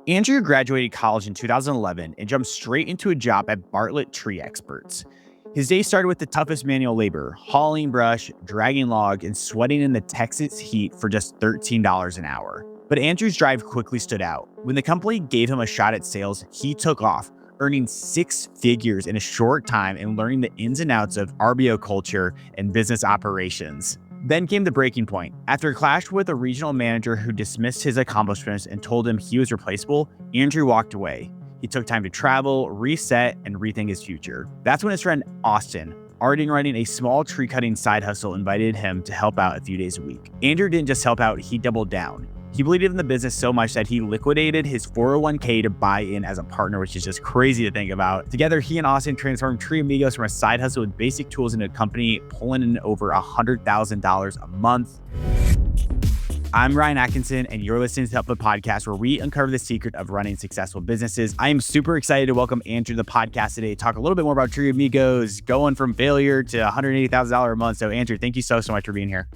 Andrew graduated college in 2011 and jumped straight into a job at Bartlett Tree Experts. His day started with the toughest manual labor, hauling brush, dragging log, and sweating in the Texas heat for just $13 an hour. But Andrew's drive quickly stood out. When the company gave him a shot at sales, he took off, earning six figures in a short time and learning the ins and outs of RBO culture and business operations. Then came the breaking point. After a clash with a regional manager who dismissed his accomplishments and told him he was replaceable, Andrew walked away. He took time to travel, reset, and rethink his future. That's when his friend Austin, already running a small tree cutting side hustle, invited him to help out a few days a week. Andrew didn't just help out, he doubled down. He believed in the business so much that he liquidated his 401k to buy in as a partner, which is just crazy to think about. Together, he and Austin transformed Tree Amigos from a side hustle with basic tools into a company pulling in over $100,000 a month. I'm Ryan Atkinson, and you're listening to the podcast where we uncover the secret of running successful businesses. I am super excited to welcome Andrew to the podcast today, talk a little bit more about Tree Amigos, going from failure to $180,000 a month. So Andrew, thank you so much for being here.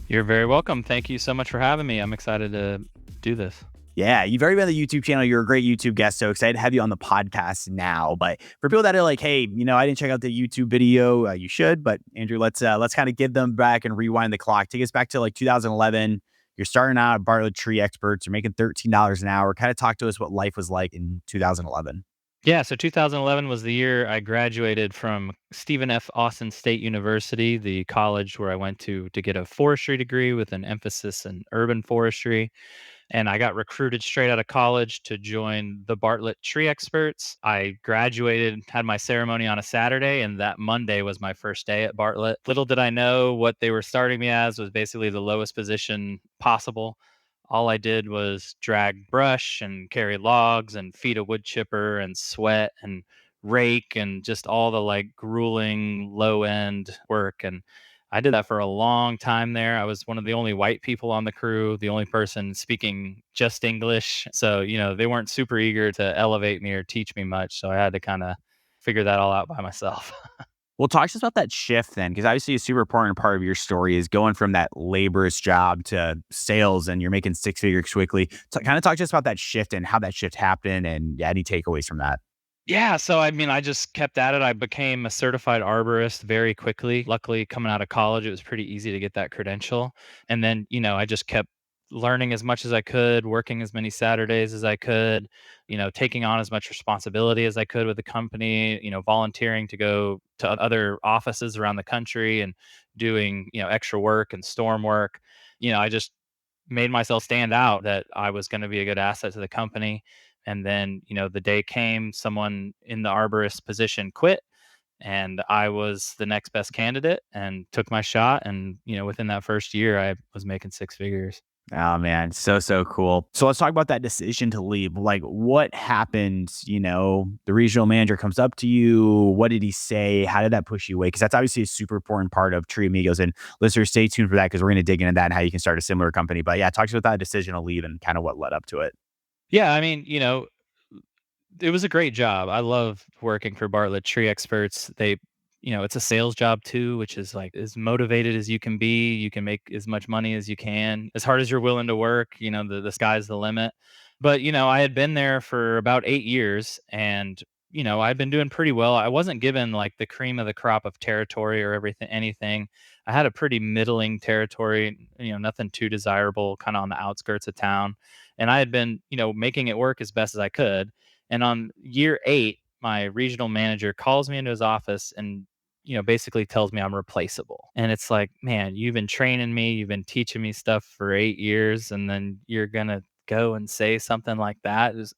You're very welcome. Thank you so much for having me. I'm excited to do this. Yeah, you've already been on the YouTube channel. You're a great YouTube guest, so excited to have you on the podcast now. But for people that are like, hey, I didn't check out the YouTube video, you should. But Andrew, let's kind of give them back and rewind the clock. Take us back to like 2011. You're starting out at Bartlett Tree Experts. You're making $13 an hour. Kind of talk to us what life was like in 2011. Yeah, so 2011 was the year I graduated from Stephen F. Austin State University, the college where I went to get a forestry degree with an emphasis in urban forestry. And I got recruited straight out of college to join the Bartlett Tree Experts. I graduated, had my ceremony on a Saturday, and that Monday was my first day at Bartlett. Little did I know what they were starting me as was basically the lowest position possible. All I did was drag brush and carry logs and feed a wood chipper and sweat and rake and just all the like grueling low end work. And I did that for a long time there. I was one of the only white people on the crew, the only person speaking just English. So, they weren't super eager to elevate me or teach me much. So I had to kind of figure that all out by myself. Well, talk to us about that shift then, because obviously a super important part of your story is going from that laborious job to sales, and you're making six figures quickly. So kind of talk to us about that shift and how that shift happened and any takeaways from that. Yeah, so I just kept at it. I became a certified arborist very quickly. Luckily, coming out of college, it was pretty easy to get that credential. And then, I just kept learning as much as I could, working as many Saturdays as I could, taking on as much responsibility as I could with the company, volunteering to go to other offices around the country and doing, extra work and storm work. I just made myself stand out that I was going to be a good asset to the company. And then, the day came, someone in the arborist position quit, and I was the next best candidate and took my shot. And, within that first year, I was making six figures. Oh man, so cool. So let's talk about that decision to leave. Like what happened, the regional manager comes up to you. What did he say? How did that push you away? Because that's obviously a super important part of Tree Amigos. And listeners, stay tuned for that because we're going to dig into that and how you can start a similar company. But yeah, talk to us about that decision to leave and kind of what led up to it. Yeah, it was a great job. I love working for Bartlett Tree Experts. It's a sales job too, which is like as motivated as you can be. You can make as much money as you can, as hard as you're willing to work. The sky's the limit. But, I had been there for about 8 years, and, I'd been doing pretty well. I wasn't given like the cream of the crop of territory or anything. I had a pretty middling territory, nothing too desirable, kind of on the outskirts of town. And I had been, making it work as best as I could. And on year 8, my regional manager calls me into his office and, basically tells me I'm replaceable. And it's like, man, you've been training me, you've been teaching me stuff for 8 years, and then you're going to go and say something like that. Just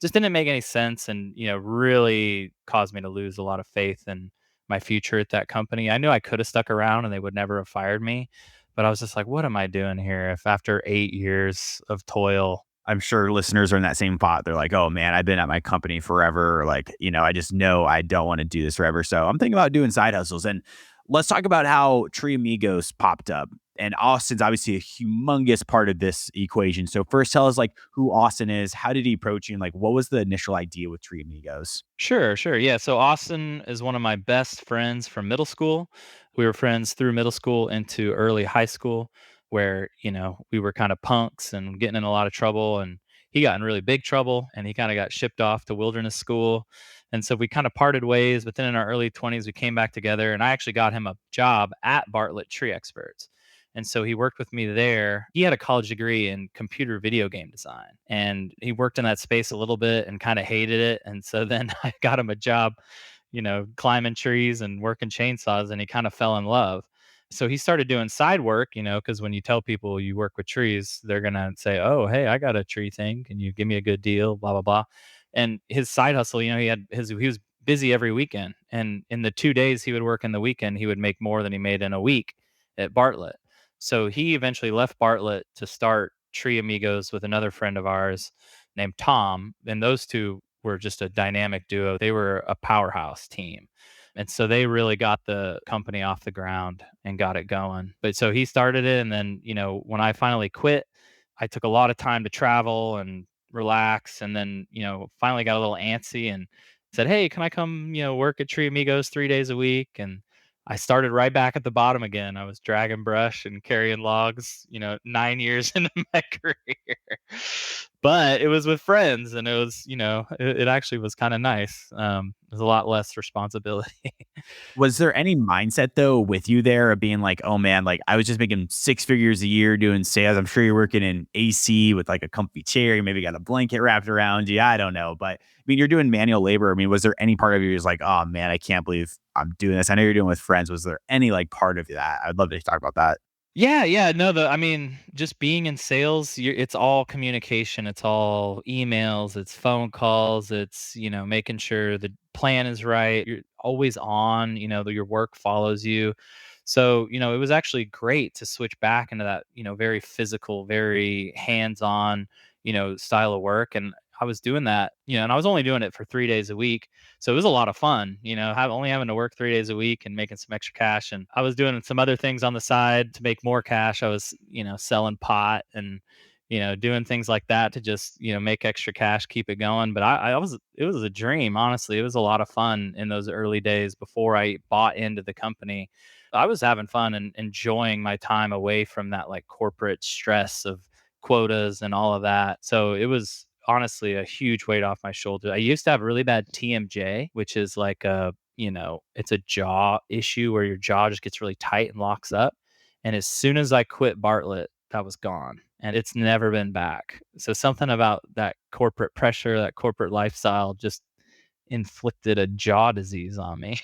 didn't make any sense, and, really caused me to lose a lot of faith in my future at that company. I knew I could have stuck around and they would never have fired me, but I was just like, what am I doing here? If after 8 years of toil, I'm sure listeners are in that same thought. They're like, oh man, I've been at my company forever. Like, I just know I don't want to do this forever. So I'm thinking about doing side hustles. And let's talk about how Tree Amigos popped up. And Austin's obviously a humongous part of this equation. So first tell us like who Austin is. How did he approach you? And like, what was the initial idea with Tree Amigos? Sure, sure. Yeah. So Austin is one of my best friends from middle school. We were friends through middle school into early high school, where, we were kind of punks and getting in a lot of trouble. And he got in really big trouble and he kind of got shipped off to wilderness school. And so we kind of parted ways, but then in our early 20s, we came back together and I actually got him a job at Bartlett Tree Experts. And so he worked with me there. He had a college degree in computer video game design and he worked in that space a little bit and kind of hated it. And so then I got him a job, climbing trees and working chainsaws, and he kind of fell in love. So he started doing side work, because when you tell people you work with trees, they're going to say, "Oh, hey, I got a tree thing. Can you give me a good deal?" Blah, blah, blah. And his side hustle, he was busy every weekend. And in the 2 days he would work in the weekend, he would make more than he made in a week at Bartlett. So he eventually left Bartlett to start Tree Amigos with another friend of ours named Tom. And those two were just a dynamic duo. They were a powerhouse team. And so they really got the company off the ground and got it going. But so he started it. And then, when I finally quit, I took a lot of time to travel and relax. And then, finally got a little antsy and said, "Hey, can I come, work at Tree Amigos 3 days a week?" And I started right back at the bottom again. I was dragging brush and carrying logs, 9 years into my career. But it was with friends and it was, it actually was kind of nice. There's a lot less responsibility. Was there any mindset though with you there of being like, oh man, like I was just making six figures a year doing sales. I'm sure you're working in AC with like a comfy chair. You maybe got a blanket wrapped around you. I don't know. But I mean, you're doing manual labor. I mean, was there any part of you who's like, oh man, I can't believe I'm doing this? I know you're doing with friends. Was there any like part of that? I'd love to talk about that. Yeah, yeah, no, I mean, just being in sales, it's all communication, it's all emails, it's phone calls, it's, making sure the plan is right. You're always on, your work follows you. So, it was actually great to switch back into that, very physical, very hands-on, style of work. And I was doing that, and I was only doing it for 3 days a week. So it was a lot of fun, only having to work 3 days a week and making some extra cash. And I was doing some other things on the side to make more cash. I was, selling pot and, doing things like that to just, make extra cash, keep it going. But it was a dream, honestly. It was a lot of fun in those early days before I bought into the company. I was having fun and enjoying my time away from that like corporate stress of quotas and all of that. So it was honestly a huge weight off my shoulder. I used to have really bad TMJ, which is like it's a jaw issue where your jaw just gets really tight and locks up. And as soon as I quit Bartlett, that was gone and it's never been back. So something about that corporate pressure, that corporate lifestyle just inflicted a jaw disease on me.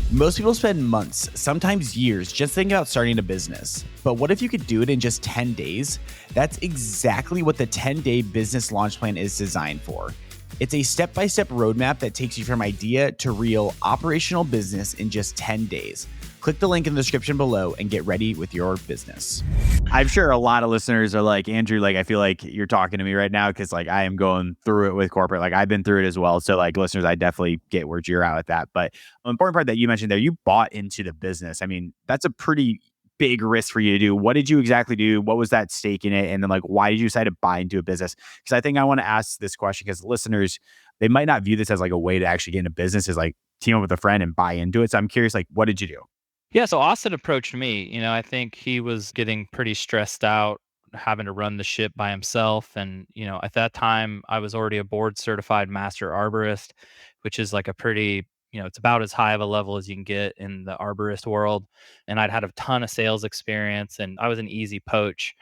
Most people spend months, sometimes years, just thinking about starting a business. But what if you could do it in just 10 days? That's exactly what the 10-day business launch plan is designed for. It's a step-by-step roadmap that takes you from idea to real operational business in just 10 days. Click the link in the description below and get ready with your business. I'm sure a lot of listeners are like, Andrew, like, I feel like you're talking to me right now because like I am going through it with corporate. Like I've been through it as well. So like listeners, I definitely get where you're at with that. But an important part that you mentioned there, you bought into the business. I mean, that's a pretty big risk for you to do. What did you exactly do? What was that stake in it? And then like, why did you decide to buy into a business? Because I think I want to ask this question because listeners, they might not view this as like a way to actually get into business, is like team up with a friend and buy into it. So I'm curious, like, what did you do? Yeah, so Austin approached me. I think he was getting pretty stressed out having to run the ship by himself. And, at that time, I was already a board certified master arborist, which is like a pretty, it's about as high of a level as you can get in the arborist world. And I'd had a ton of sales experience and I was an easy poach,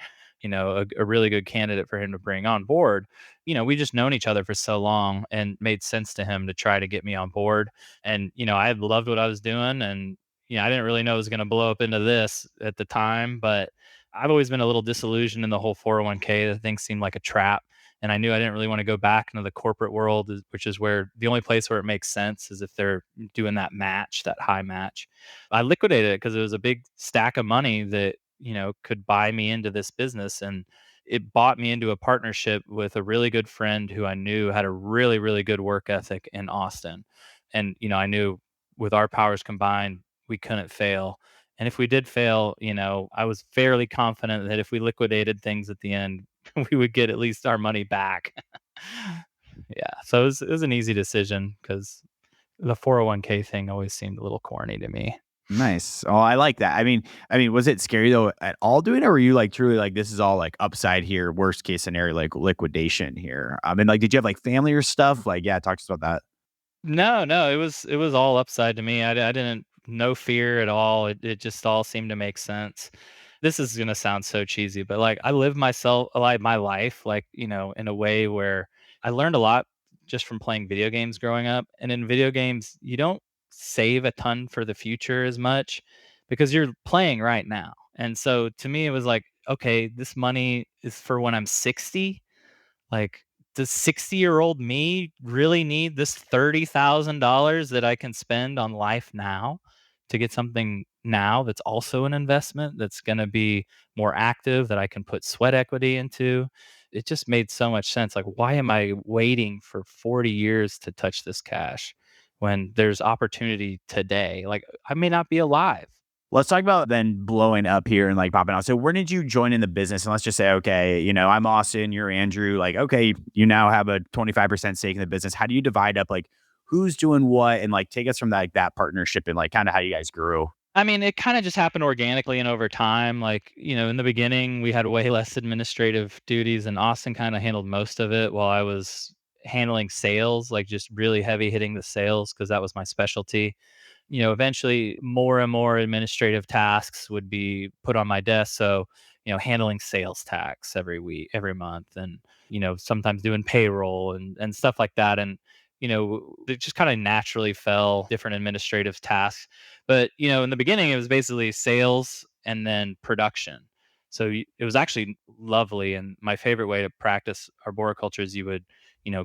a really good candidate for him to bring on board. We just known each other for so long and made sense to him to try to get me on board. And, I had loved what I was doing and I didn't really know it was going to blow up into this at the time, but I've always been a little disillusioned in the whole 401k. The thing seemed like a trap. And I knew I didn't really want to go back into the corporate world, which is where the only place where it makes sense is if they're doing that match, that high match. I liquidated it because it was a big stack of money that, could buy me into this business. And it bought me into a partnership with a really good friend who I knew had a really, really good work ethic in Austin. And, I knew with our powers combined, we couldn't fail. And if we did fail, I was fairly confident that if we liquidated things at the end, we would get at least our money back. Yeah. So it was an easy decision because the 401k thing always seemed a little corny to me. Nice. Oh, I like that. I mean, was it scary though at all doing it, or were you like truly like this is all like upside here, worst case scenario, like liquidation here? And like, did you have like family or stuff? Like, yeah, talk to us about that. No, no, it was all upside to me. I didn't no fear at all. It just all seemed to make sense. This is gonna sound so cheesy, but like I live myself like my life like, in a way where I learned a lot just from playing video games growing up. And in video games, you don't save a ton for the future as much because you're playing right now. And so to me it was like, okay, this money is for when I'm 60. Like, does 60-year-old me really need this $30,000 that I can spend on life now to get something now that's also an investment that's gonna be more active, that I can put sweat equity into? It just made so much sense. Like, why am I waiting for 40 years to touch this cash when there's opportunity today? Like, I may not be alive. Let's talk about then blowing up here and like popping out. So when did you join in the business? And let's just say, okay, I'm Austin, you're Andrew. Like, okay, you now have a 25% stake in the business. How do you divide up like who's doing what and like take us from that partnership and like kind of how you guys grew? I mean, it kinda just happened organically and over time. Like, in the beginning, we had way less administrative duties, and Austin kinda handled most of it while I was handling sales, like, just really heavy hitting the sales because that was my specialty. Eventually more and more administrative tasks would be put on my desk. So, handling sales tax every week, every month, and, sometimes doing payroll and stuff like that. And, it just kind of naturally fell different administrative tasks. But, in the beginning, it was basically sales and then production. So it was actually lovely. And my favorite way to practice arboriculture is you would,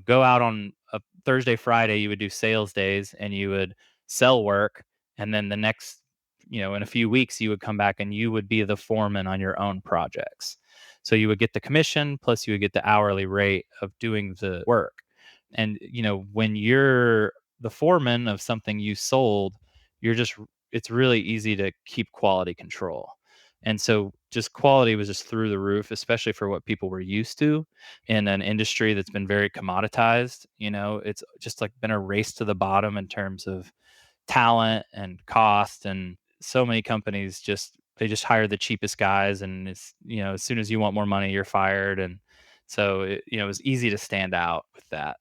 go out on a Thursday, Friday, you would do sales days and you would sell work, and then the next, in a few weeks you would come back and you would be the foreman on your own projects. So you would get the commission plus you would get the hourly rate of doing the work. And when you're the foreman of something you sold, you're just it's really easy to keep quality control. And so just quality was just through the roof, especially for what people were used to in an industry that's been very commoditized. It's just like been a race to the bottom in terms of talent and cost. And so many companies just hire the cheapest guys, and it's, as soon as you want more money you're fired. And so it was easy to stand out with that.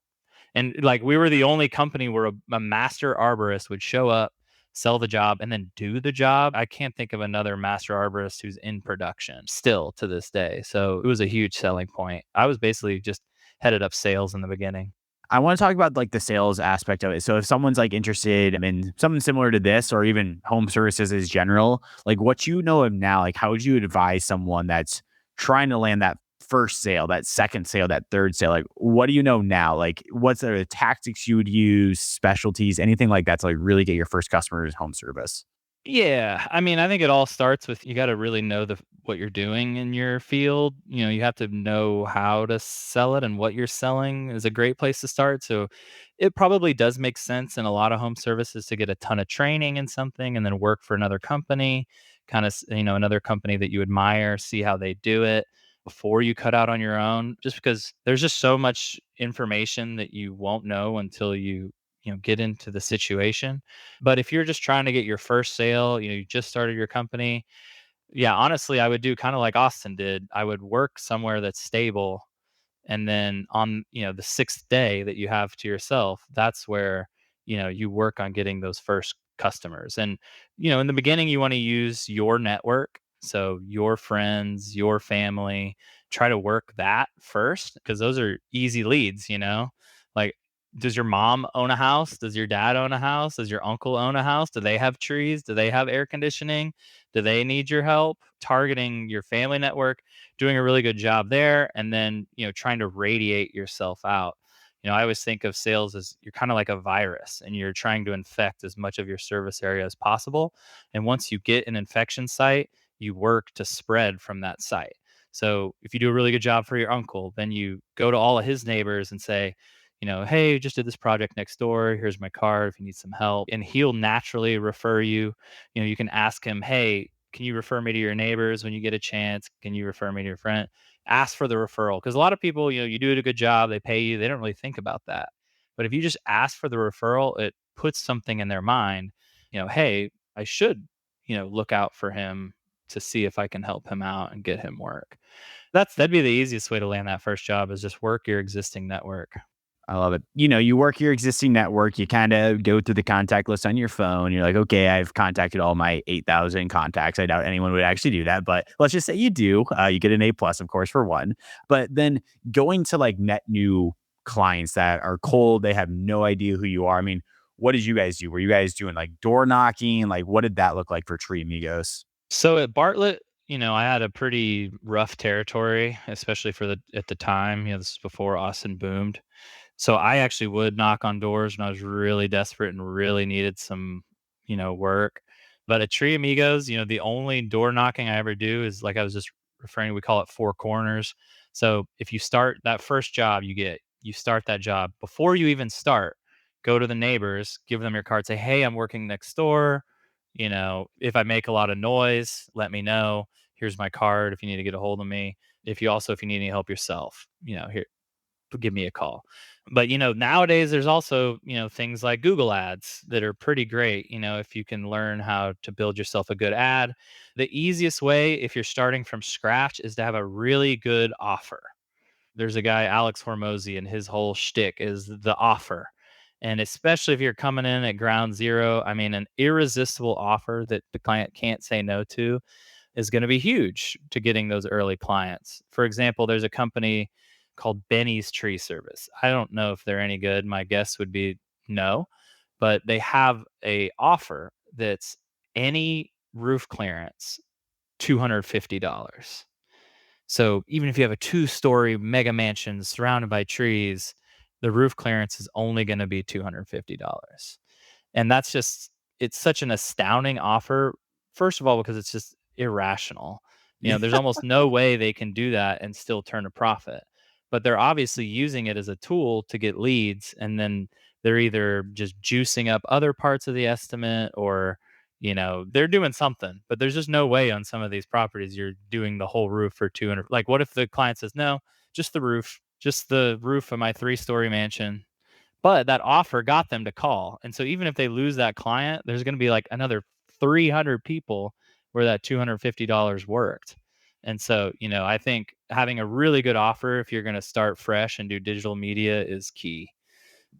And like we were the only company where a master arborist would show up, sell the job, and then do the job. I can't think of another master arborist who's in production still to this day. So it was a huge selling point. I was basically just headed up sales in the beginning. I want to talk about like the sales aspect of it. So if someone's like interested in something similar to this or even home services as general, like what you know of now, like how would you advise someone that's trying to land that first sale, that second sale, that third sale? Like what do you know now? Like what's the tactics you would use, specialties, anything like that to like really get your first customers home service? Yeah, I mean, I think it all starts with you gotta really know what you're doing in your field. You have to know how to sell it, and what you're selling is a great place to start. So it probably does make sense in a lot of home services to get a ton of training in something and then work for another company, kind of, another company that you admire, see how they do it before you cut out on your own, just because there's just so much information that you won't know until you get into the situation. But if you're just trying to get your first sale, you just started your company, yeah, honestly, I would do kind of like Austin did. I would work somewhere that's stable, and then on, the 6th day that you have to yourself, that's where, you work on getting those first customers. And, in the beginning, you want to use your network. So your friends, your family, try to work that first because those are easy leads. Like, does your mom own a house? Does your dad own a house? Does your uncle own a house? Do they have trees? Do they have air conditioning? Do they need your help? Targeting your family network, doing a really good job there, and then trying to radiate yourself out. I always think of sales as you're kind of like a virus and you're trying to infect as much of your service area as possible. And once you get an infection site, you work to spread from that site. So if you do a really good job for your uncle, then you go to all of his neighbors and say, hey, just did this project next door, here's my card if you need some help. And he'll naturally refer you. You can ask him, hey, can you refer me to your neighbors when you get a chance? Can you refer me to your friend? Ask for the referral, because a lot of people, you do a good job, they pay you, they don't really think about that. But if you just ask for the referral, it puts something in their mind, hey, I should look out for him to see if I can help him out and get him work. That'd be the easiest way to land that first job is just work your existing network. I love it. You work your existing network, you kind of go through the contact list on your phone. You're like, okay, I've contacted all my 8,000 contacts. I doubt anyone would actually do that, but let's just say you do. You get an A plus, of course, for one. But then going to like net new clients that are cold, they have no idea who you are. I mean, what did you guys do? Were you guys doing like door knocking? Like, what did that look like for Tree Amigos? So at Bartlett, I had a pretty rough territory, especially for the at the time. This is before Austin boomed. So I actually would knock on doors when I was really desperate and really needed some, work. But at Tree Amigos, the only door knocking I ever do is like I was just referring, we call it four corners. So if you start that first job you start that job before you even start, go to the neighbors, give them your card, say, hey, I'm working next door. If I make a lot of noise, let me know. Here's my card if you need to get a hold of me. If you need any help yourself, here, give me a call. But nowadays there's also, things like Google ads that are pretty great, if you can learn how to build yourself a good ad. The easiest way if you're starting from scratch is to have a really good offer. There's a guy, Alex Hormozy, and his whole shtick is the offer. And especially if you're coming in at ground zero, I mean, an irresistible offer that the client can't say no to is going to be huge to getting those early clients. For example, there's a company called Benny's Tree Service. I don't know if they're any good. My guess would be no, but they have a offer that's any roof clearance $250. So even if you have a two-story mega mansion surrounded by trees, the roof clearance is only going to be $250. And it's such an astounding offer. First of all, because it's just irrational. There's almost no way they can do that and still turn a profit. But they're obviously using it as a tool to get leads, and then they're either just juicing up other parts of the estimate or they're doing something. But there's just no way on some of these properties you're doing the whole roof for 200. Like, what if the client says, no, just the roof of my three-story mansion, but that offer got them to call. And so even if they lose that client, there's going to be like another 300 people where that $250 worked. And so, I think having a really good offer if you're going to start fresh and do digital media is key.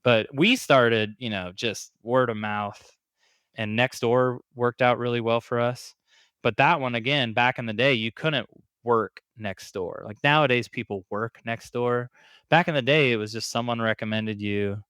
But we started, just word of mouth, and Nextdoor worked out really well for us. But that one, again, back in the day, you couldn't work next door. Like nowadays, people work next door. Back in the day, it was just someone recommended you,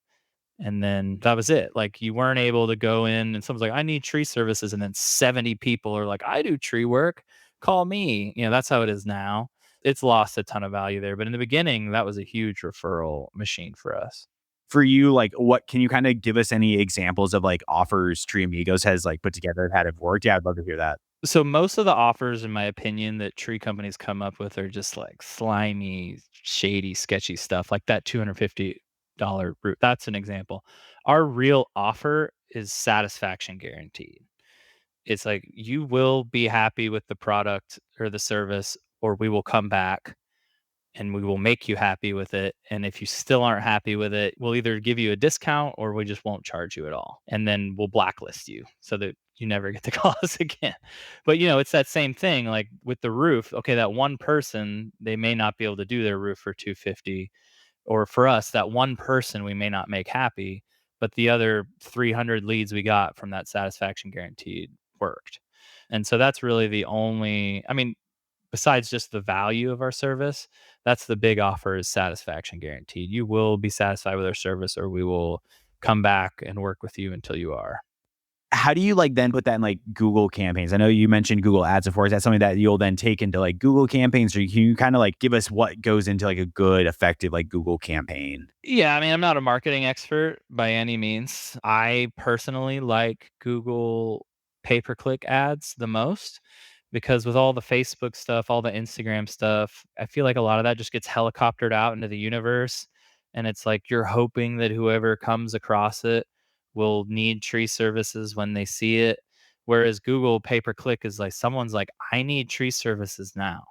and then that was it. Like you weren't able to go in and someone's like, I need tree services. And then 70 people are like, I do tree work. Call me. That's how it is now. It's lost a ton of value there. But in the beginning, that was a huge referral machine for us. For you, like, what can you kind of give us any examples of like offers Tree Amigos has like put together that have worked? Yeah, I'd love to hear that. So most of the offers, in my opinion, that tree companies come up with are just like slimy, shady, sketchy stuff like that $250 route. That's an example. Our real offer is satisfaction guaranteed. It's like you will be happy with the product or the service, or we will come back and we will make you happy with it. And if you still aren't happy with it, we'll either give you a discount or we just won't charge you at all. And then we'll blacklist you so that you never get to call us again. But it's that same thing like with the roof. Okay, that one person, they may not be able to do their roof for 250, or for us, that one person we may not make happy, but the other 300 leads we got from that satisfaction guaranteed worked. And so that's really the only, I mean, besides just the value of our service, that's the big offer is satisfaction guaranteed. You will be satisfied with our service or we will come back and work with you until you are. How do you like then put that in like Google campaigns? I know you mentioned Google ads before. Is that something that you'll then take into like Google campaigns, or can you kind of like give us what goes into like a good, effective like Google campaign? Yeah, I mean, I'm not a marketing expert by any means. I personally like Google pay-per-click ads the most because with all the Facebook stuff, all the Instagram stuff, I feel like a lot of that just gets helicoptered out into the universe. And it's like you're hoping that whoever comes across it will need tree services when they see it. Whereas Google pay-per-click is like someone's like, I need tree services now,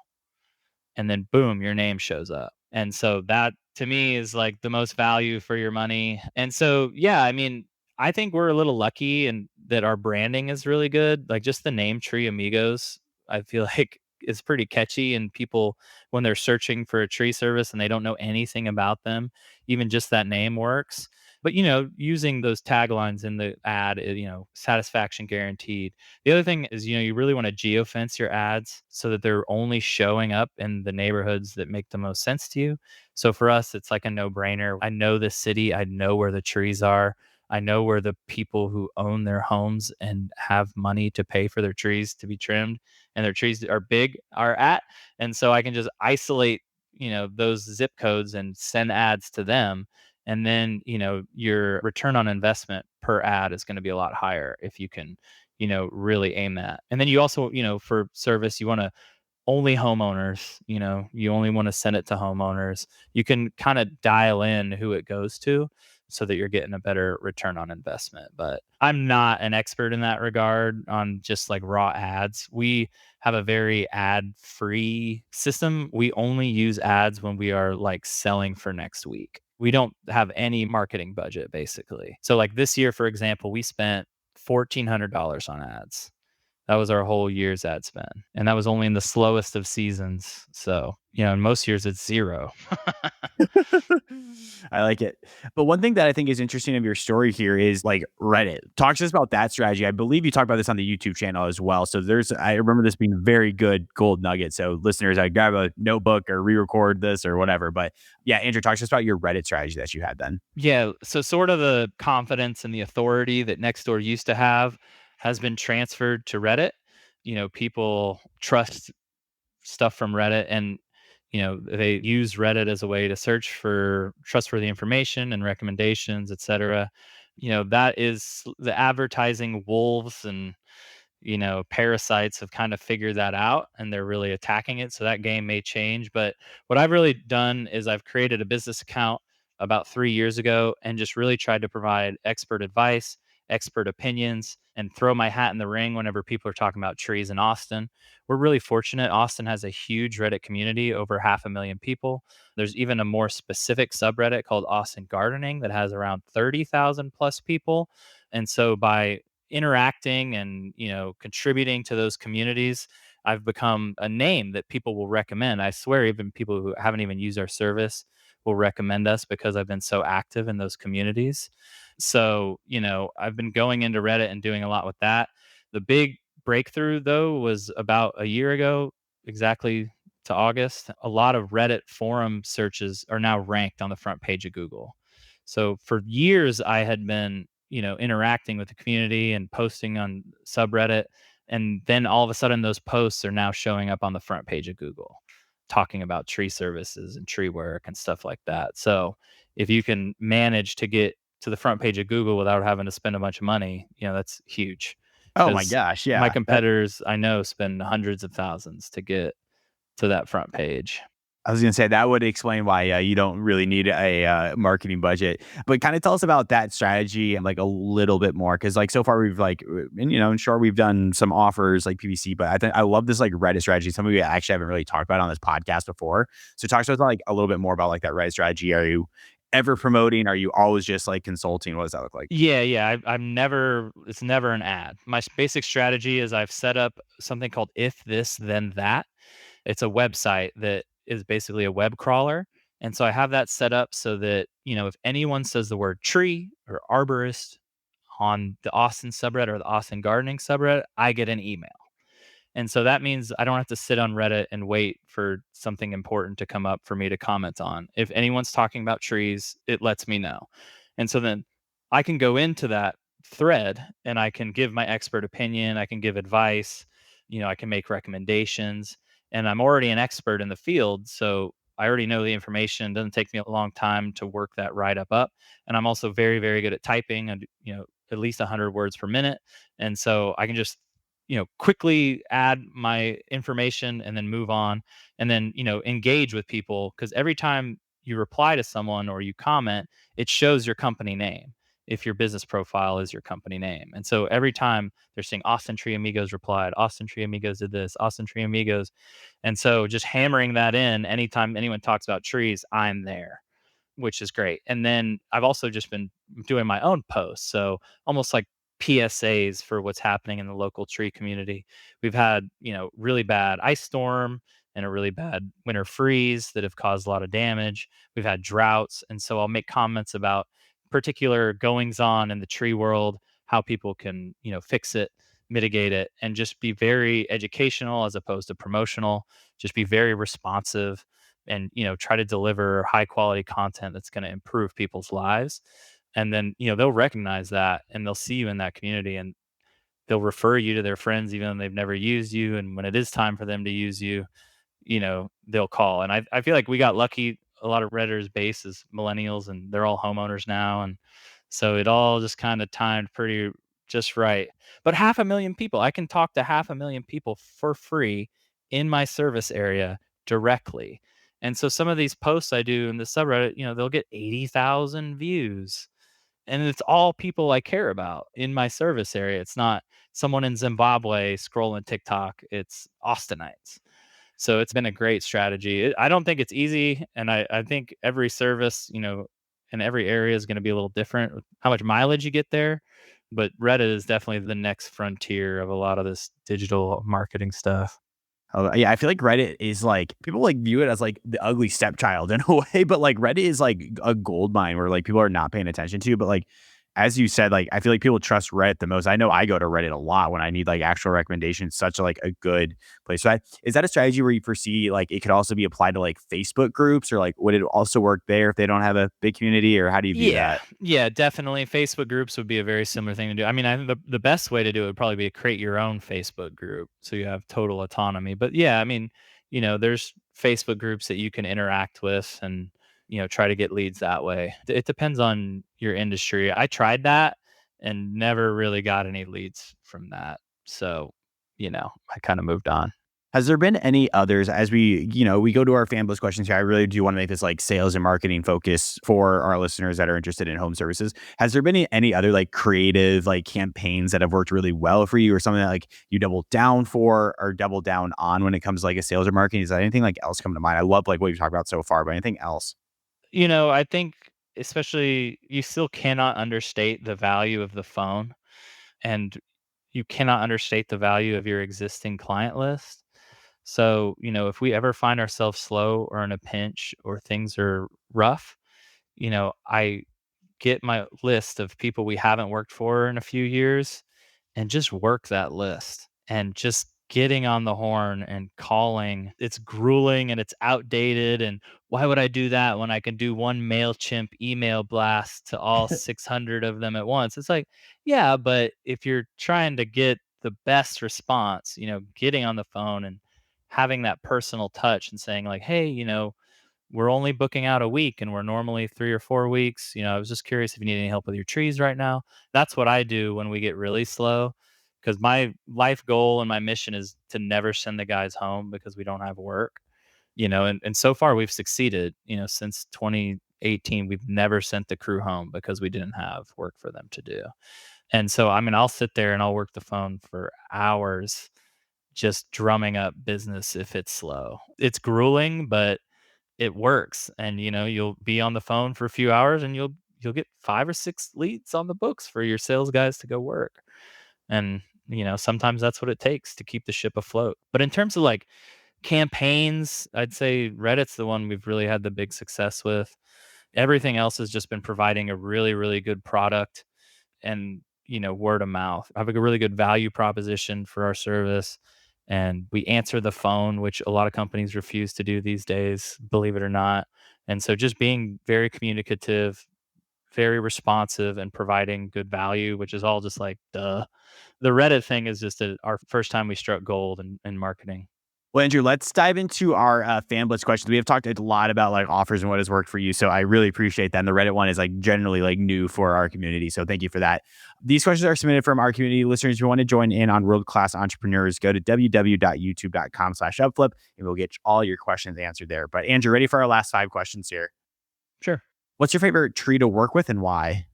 and then boom, your name shows up. And so that to me is like the most value for your money. And so, yeah, I mean, I think we're a little lucky and that our branding is really good. Like just the name Tree Amigos, I feel like is pretty catchy, and people when they're searching for a tree service and they don't know anything about them, even just that name works. But using those taglines in the ad, satisfaction guaranteed. The other thing is, you really want to geofence your ads so that they're only showing up in the neighborhoods that make the most sense to you. So for us, it's like a no-brainer. I know the city, I know where the trees are. I know where the people who own their homes and have money to pay for their trees to be trimmed and their trees are big are at. And so I can just isolate, those zip codes and send ads to them. And then, your return on investment per ad is going to be a lot higher if you can, really aim that. And then you also, for service, you want to only homeowners, you only want to send it to homeowners. You can kind of dial in who it goes to so that you're getting a better return on investment. But I'm not an expert in that regard on just like raw ads. We have a very ad free system. We only use ads when we are like selling for next week. We don't have any marketing budget basically. So, like this year, for example, we spent $1,400 on ads. That was our whole year's ad spend, and that was only in the slowest of seasons. So, in most years it's 0. I like it. But one thing that I think is interesting of your story here is like Reddit. Talk to us about that strategy. I believe you talked about this on the YouTube channel as well. So I remember this being a very good gold nugget. So listeners, I grab a notebook or re-record this or whatever. But yeah, Andrew, talk to us about your Reddit strategy that you had then. Yeah, so sort of the confidence and the authority that Nextdoor used to have has been transferred to Reddit. People trust stuff from Reddit, and they use Reddit as a way to search for trustworthy information and recommendations, etc. That is the advertising wolves and parasites have kind of figured that out and they're really attacking it. So that game may change. But what I've really done is I've created a business account about 3 years ago and just really tried to provide expert advice, expert opinions, and throw my hat in the ring whenever people are talking about trees in Austin. We're really fortunate. Austin has a huge Reddit community, over 500,000 people. There's even a more specific subreddit called Austin Gardening that has around 30,000 plus people. And so by interacting and contributing to those communities, I've become a name that people will recommend. I swear even people who haven't even used our service will recommend us because I've been so active in those communities. So I've been going into Reddit and doing a lot with that. The big breakthrough though was about a year ago, exactly to August. A lot of Reddit forum searches are now ranked on the front page of Google. So for years I had been interacting with the community and posting on subreddit. And then all of a sudden, those posts are now showing up on the front page of Google, talking about tree services and tree work and stuff like that. So if you can manage to get to the front page of Google without having to spend a bunch of money, that's huge. Oh my Because gosh. my Yeah. competitors, I know, spend hundreds of thousands to get to that front page. I was gonna say that would explain why you don't really need a marketing budget. But kind of tell us about that strategy and like a little bit more, because like so far we've like, and and sure we've done some offers like PPC, but I think I love this like Reddit strategy. Something we actually haven't really talked about on this podcast before. So talk to us like a little bit more about like that Reddit strategy. Are you ever promoting? Are you always just like consulting? What does that look like? Yeah, yeah. I'm never. It's never an ad. My basic strategy is I've set up something called If This Then That. It's a website that is basically a web crawler. And so I have that set up so that, if anyone says the word tree or arborist on the Austin subreddit or the Austin gardening subreddit, I get an email. And so that means I don't have to sit on Reddit and wait for something important to come up for me to comment on. If anyone's talking about trees, it lets me know. And so then I can go into that thread and I can give my expert opinion, I can give advice, I can make recommendations, and I'm already an expert in the field, so I already know the information. It doesn't take me a long time to work that write up. And I'm also very, very good at typing and, at least 100 words per minute. And so I can just quickly add my information and then move on and then, engage with people because every time you reply to someone or you comment, it shows your company name if your business profile is your company name. And so every time they're saying Austin Tree Amigos replied, Austin Tree Amigos did this, Austin Tree Amigos. And so just hammering that in anytime anyone talks about trees, I'm there, which is great. And then I've also just been doing my own posts. So almost like PSAs for what's happening in the local tree community. We've had, really bad ice storm and a really bad winter freeze that have caused a lot of damage. We've had droughts. And so I'll make comments about particular goings on in the tree world, how people can, fix it, mitigate it, and just be very educational as opposed to promotional, just be very responsive and, try to deliver high quality content that's going to improve people's lives. And then, they'll recognize that and they'll see you in that community and they'll refer you to their friends even though they've never used you. And when it is time for them to use you, they'll call. And I feel like we got lucky. A lot of Redditors base is millennials and they're all homeowners now. And so it all just kind of timed pretty just right. But 500,000 people, I can talk to 500,000 people for free in my service area directly. And so some of these posts I do in the subreddit, they'll get 80,000 views and it's all people I care about in my service area. It's not someone in Zimbabwe scrolling TikTok. It's Austinites. So it's been a great strategy. I don't think it's easy, and I think every service, in every area is going to be a little different. With how much mileage you get there, but Reddit is definitely the next frontier of a lot of this digital marketing stuff. Oh, yeah, I feel like Reddit is like people like view it as like the ugly stepchild in a way, but like Reddit is like a gold mine where like people are not paying attention to. But like as you said, like I feel like people trust Reddit the most. I know I go to Reddit a lot when I need like actual recommendations. Such like a good place. So is that a strategy where you foresee like it could also be applied to like Facebook groups, or like would it also work there if they don't have a big community, or how do you view Yeah, that? yeah, definitely. Facebook groups would be a very similar thing to do. I mean, I think the best way to do it would probably be to create your own Facebook group so you have total autonomy. But yeah, I mean, there's Facebook groups that you can interact with and, try to get leads that way. It depends on your industry. I tried that and never really got any leads from that. So, I kind of moved on. Has there been any others as we go to our fan list questions here? I really do want to make this like sales and marketing focus for our listeners that are interested in home services. Has there been any other like creative like campaigns that have worked really well for you, or something that like you double down for or double down on when it comes to like a sales or marketing? Is that anything like else come to mind? I love like what you've talked about so far, but anything else? I think especially you still cannot understate the value of the phone and you cannot understate the value of your existing client list. So, if we ever find ourselves slow or in a pinch or things are rough, I get my list of people we haven't worked for in a few years and just work that list and just getting on the horn and calling. It's grueling and it's outdated. And why would I do that when I can do one MailChimp email blast to all 600 of them at once? It's like, yeah, but if you're trying to get the best response, getting on the phone and having that personal touch and saying, like, hey, we're only booking out a week and we're normally 3 or 4 weeks. I was just curious if you need any help with your trees right now. That's what I do when we get really slow. Because my life goal and my mission is to never send the guys home because we don't have work, and so far we've succeeded, since 2018, we've never sent the crew home because we didn't have work for them to do. And so, I mean, I'll sit there and I'll work the phone for hours just drumming up business if it's slow. It's grueling, but it works. And you'll be on the phone for a few hours and you'll get 5 or 6 leads on the books for your sales guys to go work. And sometimes that's what it takes to keep the ship afloat. But in terms of like campaigns, I'd say Reddit's the one we've really had the big success with. Everything else has just been providing a really, really good product and word of mouth. I have a really good value proposition for our service, and we answer the phone, which a lot of companies refuse to do these days, believe it or not. And so just being very communicative, very responsive, and providing good value, which is all just like the Reddit thing is just our first time we struck gold in marketing. Well, Andrew, let's dive into our fan blitz questions. We have talked a lot about like offers and what has worked for you, so I really appreciate that. And the Reddit one is like generally like new for our community, so thank you for that. These questions are submitted from our community listeners. If you want to join in on world class entrepreneurs, go to www.youtube.com/upflip, and we'll get all your questions answered there. But Andrew, ready for our last 5 questions here? Sure. What's your favorite tree to work with and why?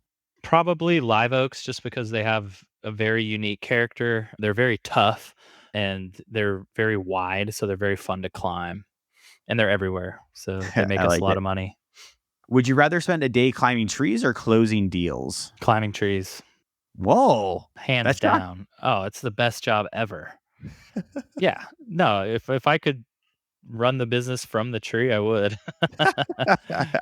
Probably live oaks just because they have a very unique character. They're very tough and they're very wide, so they're very fun to climb and they're everywhere. So they make I us a like lot it. of money Would you rather spend a day climbing trees or closing deals? climbing trees. Whoa. hands That's shocking. down. Oh, it's the best job ever. Yeah. No, if I could run the business from the tree, I would.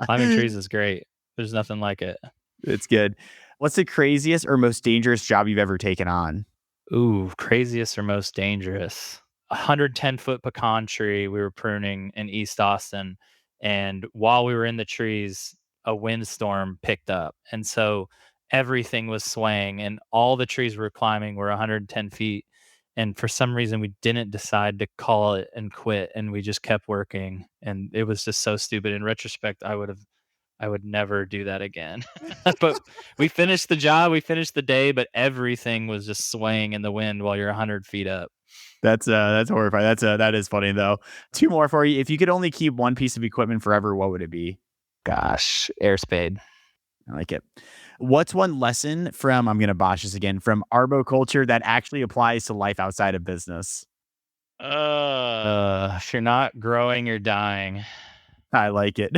Climbing trees is great. There's nothing like it. It's good. What's the craziest or most dangerous job you've ever taken on? Ooh, craziest or most dangerous? 110-foot pecan tree we were pruning in East Austin, and while we were in the trees, a windstorm picked up, and so everything was swaying, and all the trees we were climbing were 110 feet, and for some reason, we didn't decide to call it and quit, and we just kept working, and it was just so stupid. In retrospect, I would never do that again. But we finished the job, we finished the day, but everything was just swaying in the wind while you're 100 feet up. That's horrifying. That is funny though. Two more for you. If you could only keep one piece of equipment forever, what would it be? Gosh, air spade. I like it. What's one lesson from, I'm going to botch this again, from arboriculture that actually applies to life outside of business? If you're not growing, you're dying. I like it.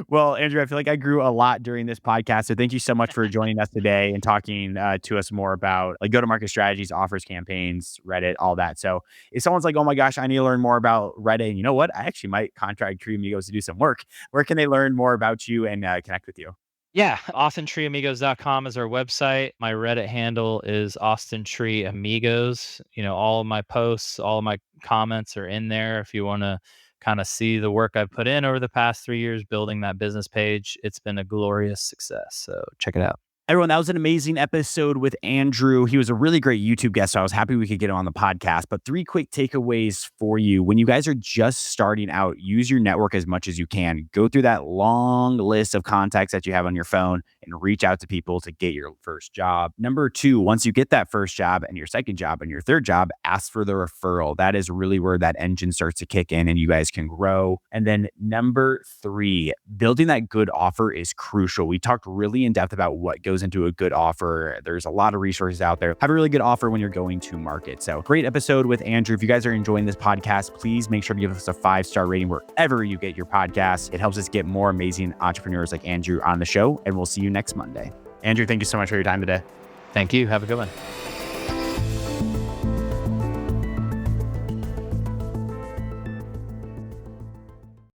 Well, Andrew, I feel like I grew a lot during this podcast. So thank you so much for joining us today and talking to us more about like go-to-market strategies, offers, campaigns, Reddit, all that. So if someone's like, oh my gosh, I need to learn more about Reddit, and you know what? I actually might contract Tree Amigos to do some work. Where can they learn more about you and connect with you? Yeah, austintreeamigos.com is our website. My Reddit handle is Austin Tree Amigos. All of my posts, all of my comments are in there. If you want to kind of see the work I've put in over the past 3 years building that business page, it's been a glorious success. So check it out. Everyone, that was an amazing episode with Andrew. He was a really great YouTube guest, so I was happy we could get him on the podcast. But 3 quick takeaways for you. When you guys are just starting out, use your network as much as you can. Go through that long list of contacts that you have on your phone and reach out to people to get your first job. Number 2, once you get that first job and your second job and your third job, ask for the referral. That is really where that engine starts to kick in and you guys can grow. And then number 3, building that good offer is crucial. We talked really in depth about what goes into a good offer. There's a lot of resources out there. Have a really good offer when you're going to market. So great episode with Andrew. If you guys are enjoying this podcast, please make sure to give us a 5-star rating wherever you get your podcasts. It helps us get more amazing entrepreneurs like Andrew on the show, and we'll see you next Monday. Andrew, thank you so much for your time today. Thank you. Have a good one.